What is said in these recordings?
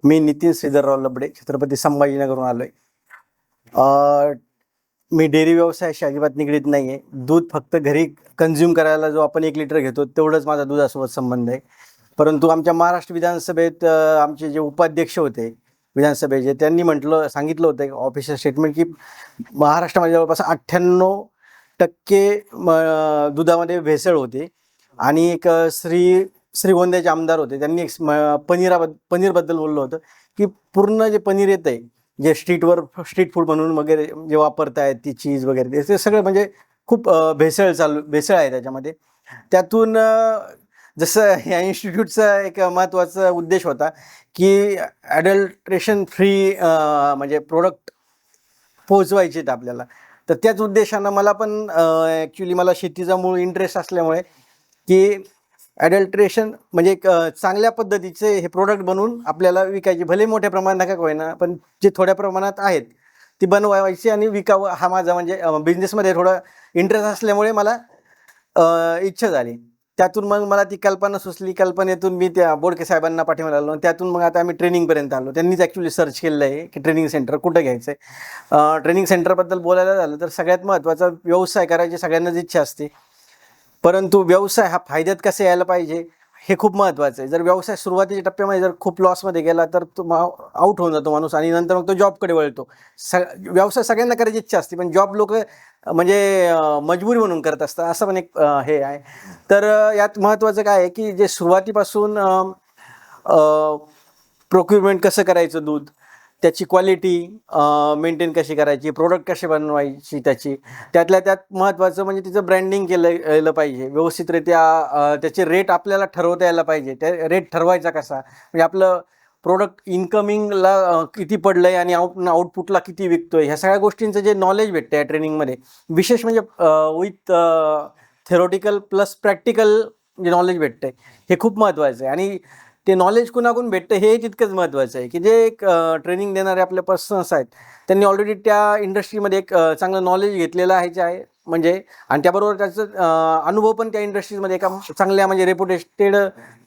मी नितीन श्रीधरराव लबडे, छत्रपती संभाजीनगरहून आलोय. अ, मी डेअरी व्यवसायाशी अजिबात निगडीत नाही आहे. दूध फक्त घरी कन्झ्युम करायला जो आपण 1 लिटर घेतो तेवढंच माझा दुधासोबत संबंध आहे. परंतु आमच्या महाराष्ट्र विधानसभेत आमचे जे उपाध्यक्ष होते विधानसभेचे, त्यांनी सांगितलं होतं ऑफिशियल स्टेटमेंट की महाराष्ट्रामध्ये जवळपास 98% दुधामध्ये भेसळ होते. आणि एक श्रीगोंद्याचे आमदार होते, त्यांनी एक पनीरबद्दल बोललं होतं की पूर्ण जे पनीर येतं आहे, जे स्ट्रीट फूड म्हणून वगैरे जे वापरतायत ती चीज वगैरे, ते सगळं म्हणजे खूप भेसळ आहे त्याच्यामध्ये. त्यातून जसं या इन्स्टिट्यूटचा एक महत्त्वाचा उद्देश होता की ॲडल्ट्रेशन फ्री म्हणजे प्रोडक्ट पोहोचवायचे आहेत आपल्याला, तर त्याच उद्देशानं मला पण ॲक्च्युली मला शेतीचा मूळ इंटरेस्ट असल्यामुळे की ॲडल्ट्रेशन म्हणजे एक चांगल्या पद्धतीचे हे प्रोडक्ट बनवून आपल्याला विकायचे, भले मोठ्या प्रमाणात नका होईना, पण जे थोड्या प्रमाणात आहेत ती बनवायची आणि विकावं, हा माझा म्हणजे बिझनेसमध्ये थोडा इंटरेस्ट असल्यामुळे मला इच्छा झाली. त्यातून मग मला ती कल्पना सुचली. कल्पनेतून मी त्या बोडके साहेबांना पाठिंबा आलो आणि त्यातून मग आता आम्ही ट्रेनिंगपर्यंत आलो. त्यांनीच ॲक्च्युली सर्च केलेलं आहे की ट्रेनिंग सेंटर कुठं घ्यायचं आहे. ट्रेनिंग सेंटरबद्दल बोलायला झालं तर सगळ्यात महत्त्वाचा, व्यवसाय करायची सगळ्यांनाच इच्छा असते, परंतु व्यवसाय हा फायद्यात कसा यायला पाहिजे हे खूप महत्त्वाचं आहे. जर व्यवसाय सुरुवातीच्या टप्प्यामध्ये जर खूप लॉसमध्ये गेला तर तो आउट होऊन जातो माणूस आणि नंतर मग तो जॉबकडे वळतो. व्यवसाय सगळ्यांना करायची इच्छा असते, पण जॉब लोक म्हणजे मजबुरी म्हणून करत असतात, असं पण एक हे आहे. तर यात महत्त्वाचं काय आहे की जे सुरुवातीपासून प्रोक्युरमेंट कसं करायचं दूध, त्याची क्वालिटी मेंटेन कशी करायची, प्रोडक्ट कसे बनवायची, त्यातल्या त्यात महत्त्वाचं म्हणजे तिचं ब्रँडिंग केलं पाहिजे व्यवस्थितरित्या. त्याचे रेट आपल्याला ठरवता यायला पाहिजे. त्या रेट ठरवायचा कसा, म्हणजे आपलं प्रोडक्ट इन्कमिंगला किती पडलं आहे आणि आउटपुटला किती विकतो आहे, ह्या सगळ्या गोष्टींचं जे नॉलेज भेटतं या ट्रेनिंगमध्ये, विशेष म्हणजे विथ थेरोटिकल प्लस प्रॅक्टिकल जे नॉलेज भेटतं आहे हे खूप महत्त्वाचं आहे. आणि ते नॉलेज कुणाकडून भेटतं हे तितकंच महत्त्वाचं आहे की जे एक ट्रेनिंग देणारे आपले पर्सन्स आहेत त्यांनी ऑलरेडी त्या इंडस्ट्रीमध्ये एक चांगलं नॉलेज घेतलेलं आहे म्हणजे, आणि त्याबरोबर त्याचं अनुभव पण त्या इंडस्ट्रीजमध्ये एका चांगल्या म्हणजे रेप्युटेड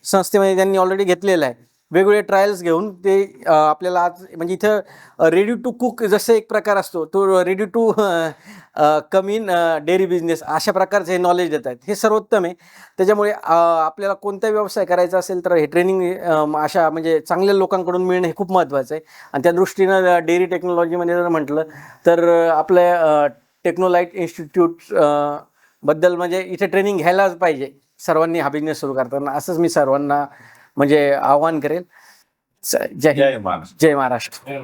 संस्थेमध्ये त्यांनी ऑलरेडी घेतलेला आहे. वेगवेगळे ट्रायल्स घेऊन ते आपल्याला आज म्हणजे इथं रेडी टू कुक जसं एक प्रकार असतो, तो ready to come in dairy business, अशा प्रकारचे हे नॉलेज देत आहेत. हे सर्वोत्तम आहे. त्याच्यामुळे आपल्याला कोणता व्यवसाय करायचा असेल तर हे ट्रेनिंग अशा म्हणजे चांगल्या लोकांकडून मिळणं हे खूप महत्त्वाचं आहे. आणि त्या दृष्टीनं डेअरी टेक्नॉलॉजीमध्ये जर म्हटलं तर आपल्या टेक्नोलाइट इन्स्टिट्यूट बद्दल म्हणजे इथे ट्रेनिंग घ्यायलाच पाहिजे सर्वांनी हा बिझनेस सुरू करताना, असंच मी सर्वांना म्हणजे आवाहन करेल. जय हिंद, जय महाराष्ट्र.